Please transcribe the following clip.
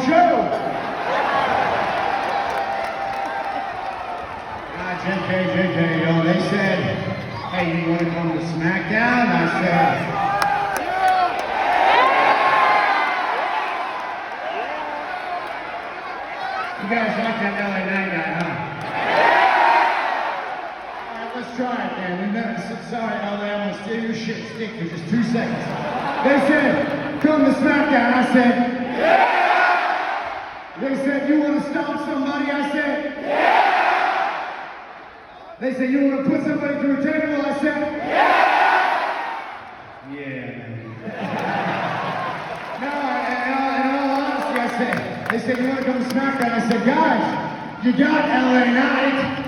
show. JK, yo, they said, hey, you want to come to SmackDown? I said, you guys like that LA Night guy, huh? All right, let's try it, man. Sorry, LA, I'm gonna steal your shit stick for just 2 seconds. They said, come to SmackDown. I said, yeah! They said, you want to stomp somebody? I said, yeah! They said, you want to put somebody through a table? I said, yeah! Yeah, no, in all honesty, I said, they said, you want to come to SmackDown? I said, guys, you got LA Night.